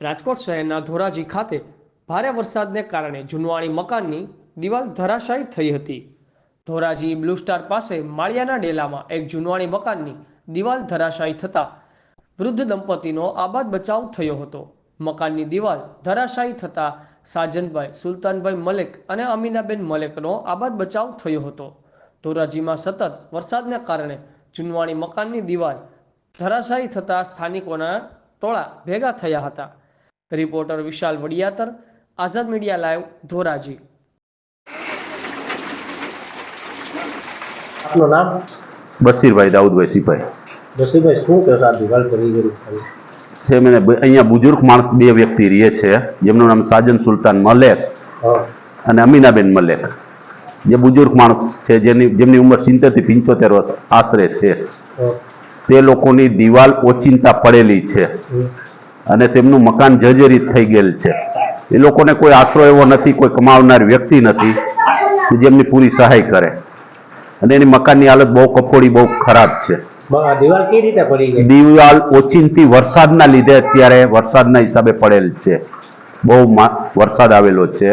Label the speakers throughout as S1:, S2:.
S1: રાજકોટ શહેરના ધોરાજી ખાતે ભારે વરસાદને કારણે જૂનવાણી મકાનની દિવાલ ધરાશાયી થઈ હતી। ધોરાજી બ્લુ સ્ટાર પાસે માળિયાના ડેલામાં એક જૂનવાણી મકાનની દિવાલ ધરાશાયી થતાં વૃદ્ધ દંપતીનો આબાદ બચાવ થયો હતો। મકાનની દિવાલ ધરાશાયી થતાં સાજનભાઈ સુલતાનભાઈ મલેક અને અમીનાબેન મલેકનો આબાદ બચાવ થયો હતો। ધોરાજીમાં સતત વરસાદને કારણે જૂનવાણી મકાનની દિવાલ ધરાશાયી થતાં સ્થાનિકોના ટોળા ભેગા થયા હતા। રિપોર્ટર વિશાલ વડિયાતર, આઝાદ મીડિયા લાઈવ, ધોરાજી।
S2: આપનું નામ?
S3: બશીરભાઈ દાઉદભાઈ સિપાઈ।
S2: બશીરભાઈ, શું કહેશો આ દિવાલ પડી ગઈ
S3: છે? મને અહીંયા બુજુર્ગ માણસ બે વ્યક્તિ રહે છે, જેમનું નામ સાજન સુલતાન મલેક અને અમીનાબેન મલેક। જે બુજુર્ગ માણસ છે, જેમની ઉંમર 70 થી 75 વર્ષ આશરે છે। તે લોકોની દિવાલ ઓચિંતા પડેલી છે અને તેમનું મકાન જર્જરિત થઈ ગયેલ છે। એ લોકોને કોઈ આશરો એવો નથી, કોઈ કમાવનાર વ્યક્તિ નથી જેમની પૂરી સહાય કરે, અને એની મકાનની હાલત બહુ કફોડી, બહુ ખરાબ છે।
S2: દિવાલ કઈ રીતે પડી ગઈ?
S3: દિવાલ ઓચિંતી વરસાદના લીધે, અત્યારે વરસાદના હિસાબે પડેલ છે। બહુ વરસાદ આવેલો છે।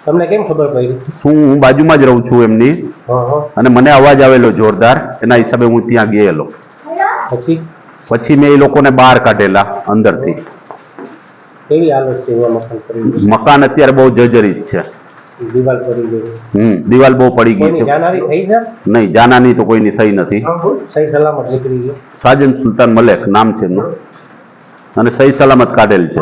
S2: તમને કેમ ખબર પડી?
S3: હું બાજુમાં જ રહું છું એમની, અને મને અવાજ આવેલો જોરદાર, એના હિસાબે હું ત્યાં ગયેલો। પછી મેં એ લોકોને બહાર કાઢેલા અંદરથી।
S2: કેવી હાલત છે મકાન?
S3: મકાન અત્યારે બહુ જર્જરિત છે।
S2: દિવાલ પડી ગઈ?
S3: દિવાલ બહુ પડી ગઈ છે।
S2: જાનહાની થઈ છે?
S3: નહીં, જાનહાની તો કોઈની થઈ નથી।
S2: સહી સલામત નીકળી ગઈ?
S3: સાજન સુલતાન મલેક નામ છે એમનું, અને સહી સલામત કાઢેલ છે।